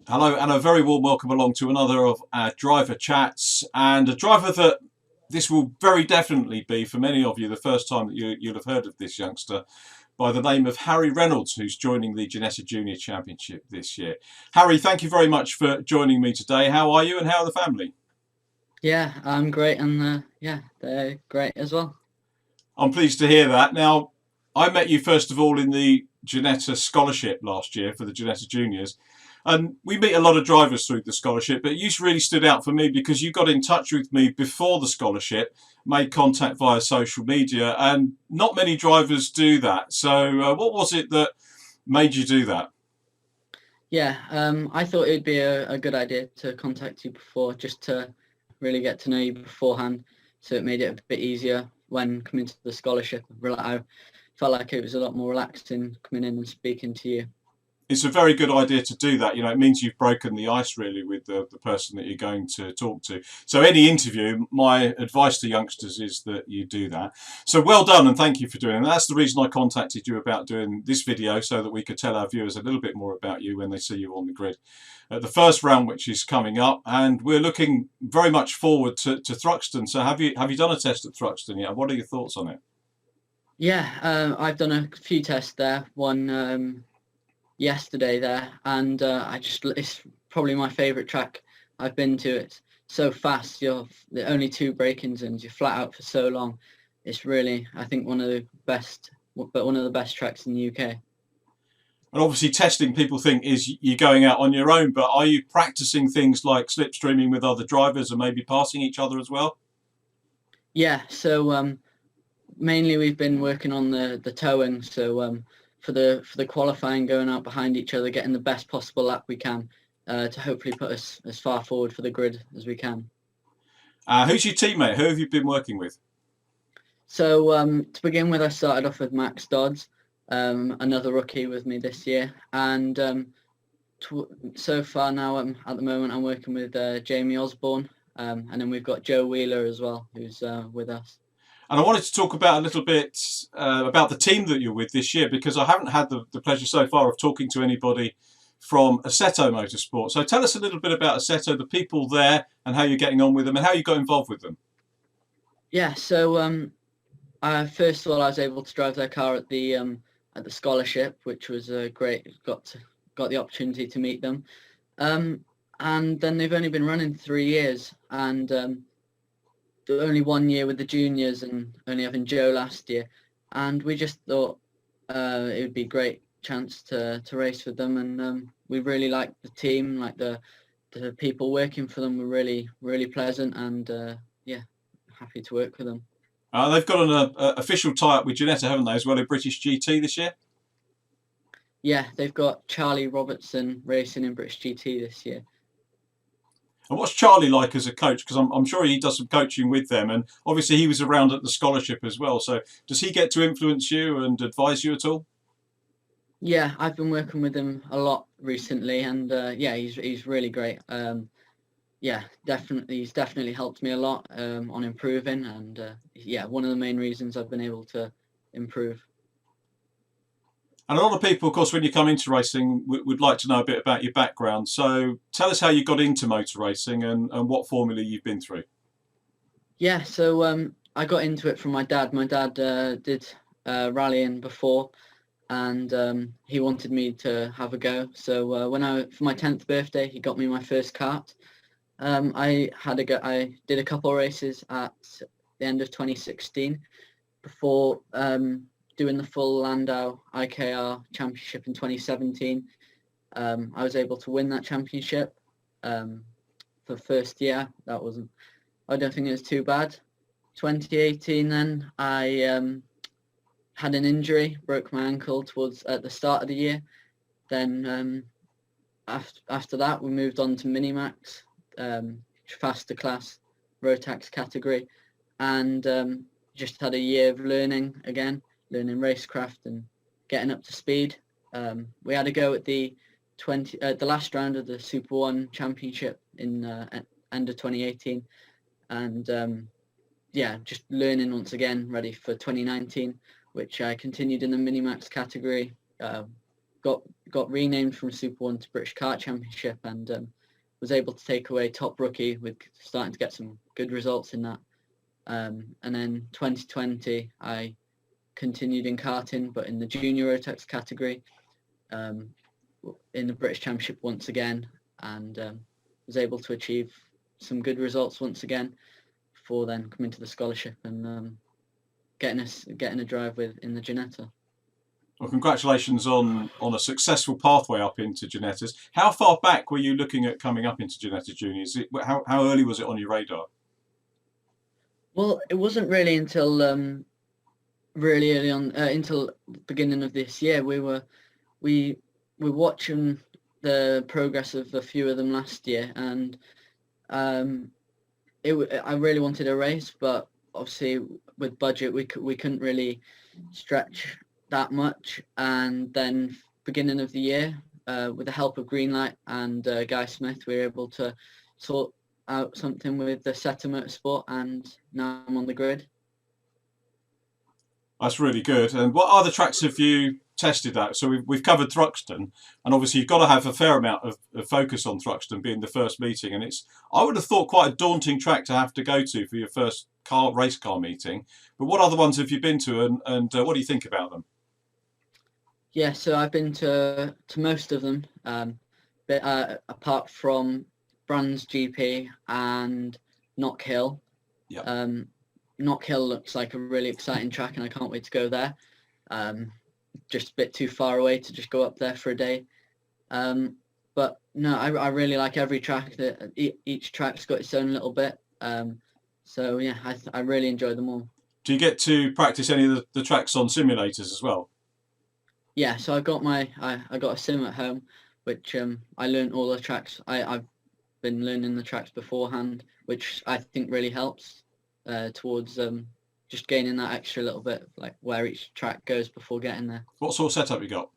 Hello, and a very warm welcome along to another of our driver chats, and a driver that this will very definitely be for many of you the first time that you'll have heard of this youngster by the name of Harry Reynolds, who's joining the Ginetta Junior Championship this year. Harry, thank you very much for joining me today. How are you, and how are the family? Yeah, I'm great, and yeah, they're great as well. I'm pleased to hear that. Now, I met you first of all in the Ginetta Scholarship last year for the Ginetta Juniors. And we meet a lot of drivers through the scholarship, but you really stood out for me because you got in touch with me before the scholarship, made contact via social media, and not many drivers do that. So, what was it that made you do that? Yeah, I thought it'd be a good idea to contact you before, just to really get to know you beforehand, so it made it a bit easier when coming to the scholarship. I felt like it was a lot more relaxing coming in and speaking to you. It's a very good idea to do that. It means you've broken the ice really with the person that you're going to talk to. So any interview, my advice to youngsters is that you do that. So well done, and thank you for doing it. That's the reason I contacted you about doing this video, so that we could tell our viewers a little bit more about you when they see you on the grid at the first round, which is coming up, and we're looking very much forward to Thruxton. So have you done a test at Thruxton yet? What are your thoughts on it? Yeah, I've done a few tests there. One yesterday there, and it's probably my favourite track I've been to. It's so fast. You're the only two break-ins, and you're flat out for so long. It's really, I think, one of the best tracks in the UK. And obviously, testing people think is you going out on your own, but are you practicing things like slipstreaming with other drivers and maybe passing each other as well? Yeah, so mainly we've been working on the towing. So for the qualifying, going out behind each other, getting the best possible lap we can to hopefully put us as far forward for the grid as we can. Who's your teammate? Who have you been working with? So to begin with, I started off with Max Dodds, another rookie with me this year, and so far now, at the moment, I'm working with Jamie Osborne, and then we've got Joe Wheeler as well, who's with us. And I wanted to talk about a little bit about the team that you're with this year, because I haven't had the pleasure so far of talking to anybody from Assetto Motorsport. So tell us a little bit about Assetto, the people there, and how you're getting on with them, and how you got involved with them. Yeah, so first of all, I was able to drive their car at the scholarship, which was great. Got the opportunity to meet them, um, and then they've only been running 3 years, and only 1 year with the juniors, and only having Joe last year, and we just thought it would be a great chance to race with them, and we really liked the team, like the people working for them were really pleasant, and yeah, happy to work with them. They've got an official tie-up with Ginetta, haven't they, as well, in British GT this year? Yeah, they've got Charlie Robertson racing in British GT this year. And what's Charlie like as a coach? Because I'm sure he does some coaching with them, and obviously he was around at the scholarship as well. So does he get to influence you and advise you at all? Yeah, I've been working with him a lot recently, and yeah, he's really great. Yeah, definitely, he's definitely helped me a lot on improving, and yeah, one of the main reasons I've been able to improve. And a lot of people, of course, when you come into racing, would like to know a bit about your background. So tell us how you got into motor racing, and what formula you've been through. Yeah, so I got into it from my dad. My dad did rallying before, and he wanted me to have a go. So for my 10th birthday, he got me my first kart. I did a couple of races at the end of 2016 before doing the full Landau IKR Championship in 2017. I was able to win that championship for the first year. I don't think it was too bad. 2018, then I had an injury, broke my ankle towards at the start of the year. Then after that, we moved on to Minimax, faster class, Rotax category, and just had a year of learning again, learning racecraft and getting up to speed. We had a go at the last round of the Super One Championship in end of 2018, and yeah, just learning once again, ready for 2019, which I continued in the Minimax category. got renamed from Super 1 to British Kart Championship, and was able to take away top rookie with starting to get some good results in that. And then 2020, I continued in karting, but in the junior Rotax category, in the British Championship once again, and was able to achieve some good results once again before then coming to the scholarship and getting a drive in the Ginetta. Well, congratulations on a successful pathway up into Ginetta's. How far back were you looking at coming up into Ginetta Junior? How early was it on your radar? Well, it wasn't really until really early on, until the beginning of this year. We were watching the progress of a few of them last year, and I really wanted a race, but obviously with budget we couldn't really stretch that much. And then beginning of the year, with the help of Greenlight and Guy Smith, we were able to sort out something with the Setter Motorsport, and now I'm on the grid. That's really good. And what other tracks have you tested at? So we've covered Thruxton, and obviously you've got to have a fair amount of focus on Thruxton being the first meeting, and I would have thought quite a daunting track to have to go to for your first race car meeting. But what other ones have you been to, and what do you think about them? Yeah, so I've been to most of them, but apart from Brands GP and Knock Hill. Yeah. Knock Hill looks like a really exciting track, and I can't wait to go there. Just a bit too far away to just go up there for a day. But no, I really like every track. That each track's got its own little bit. So yeah, I really enjoy them all. Do you get to practice any of the tracks on simulators as well? Yeah, so I got a sim at home, which I learned all the tracks. I've been learning the tracks beforehand, which I think really helps towards just gaining that extra little bit, like where each track goes before getting there. What sort of setup you got?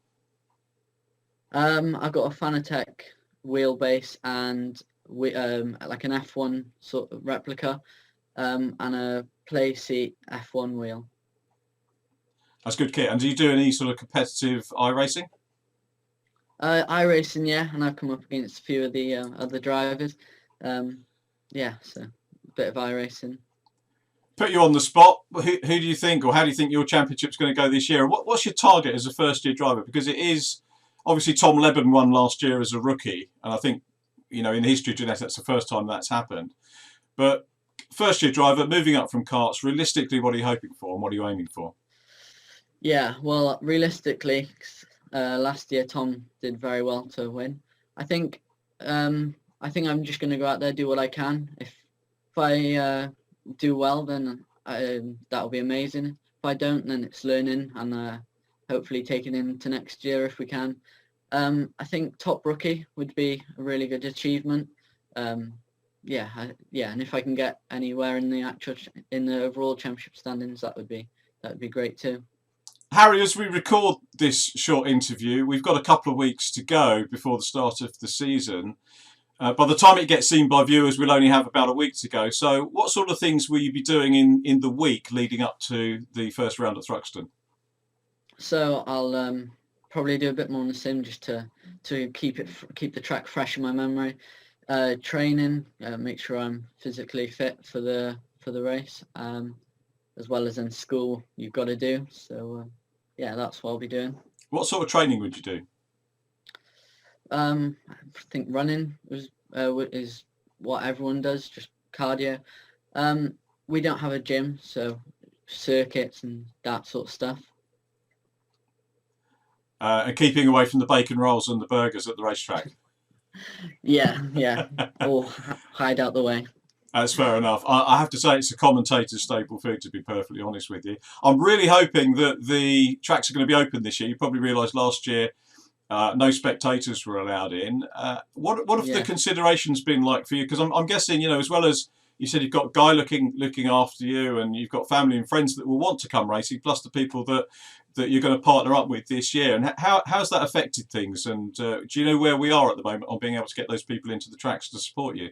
I've got a Fanatec wheelbase and like an F1 sort of replica, and a Playseat F1 wheel. That's good kit. And do you do any sort of competitive iRacing? iRacing, yeah, and I've come up against a few of the other drivers. Yeah, so a bit of iRacing. Put you on the spot. Who do you think, or how do you think your championship's going to go this year? What's your target as a first-year driver? Because it is obviously Tom Leben won last year as a rookie, and I think in the history of Ginetta that's the first time that's happened. But first-year driver moving up from karts, realistically, what are you hoping for and what are you aiming for? Yeah, well, realistically, last year Tom did very well to win. I think I'm just going to go out there, do what I can. If I do well, then that'll be amazing. If I don't, then it's learning and hopefully taking into next year if we can. I think top rookie would be a really good achievement. Yeah, and if I can get anywhere in the overall championship standings, that would be great too. Harry, as we record this short interview, we've got a couple of weeks to go before the start of the season. By the time it gets seen by viewers, we'll only have about a week to go. So what sort of things will you be doing in the week leading up to the first round at Thruxton? So I'll probably do a bit more on the sim just to keep the track fresh in my memory. Training, make sure I'm physically fit for the race, as well as in school you've got to do. So yeah, that's what I'll be doing. What sort of training would you do? I think running is what everyone does, just cardio. We don't have a gym, so circuits and that sort of stuff. And keeping away from the bacon rolls and the burgers at the racetrack. Yeah, or hide out the way. That's fair enough. I have to say it's a commentator's staple food, to be perfectly honest with you. I'm really hoping that the tracks are going to be open this year. You probably realised last year no spectators were allowed in. What have the considerations been like for you? Because I'm guessing, as well as you said, you've got Guy looking after you, and you've got family and friends that will want to come racing, plus the people that you're going to partner up with this year. And how's that affected things? And do you know where we are at the moment on being able to get those people into the tracks to support you?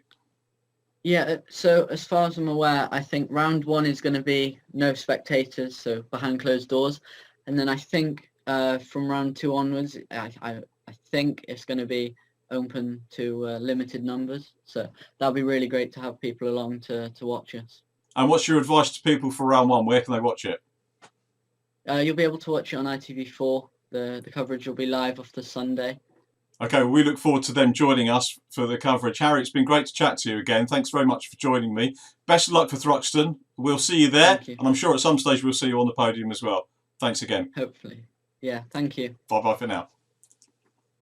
Yeah, so as far as I'm aware, I think round one is going to be no spectators, so behind closed doors. And then I think From round 2 onwards, I think it's going to be open to limited numbers. So that'll be really great to have people along to watch us. And what's your advice to people for round 1? Where can they watch it? You'll be able to watch it on ITV4. The coverage will be live after Sunday. Okay, well, we look forward to them joining us for the coverage. Harry, it's been great to chat to you again. Thanks very much for joining me. Best of luck for Thruxton. We'll see you there. Thank you. And I'm sure at some stage we'll see you on the podium as well. Thanks again. Hopefully. Yeah, thank you. Bye-bye for now.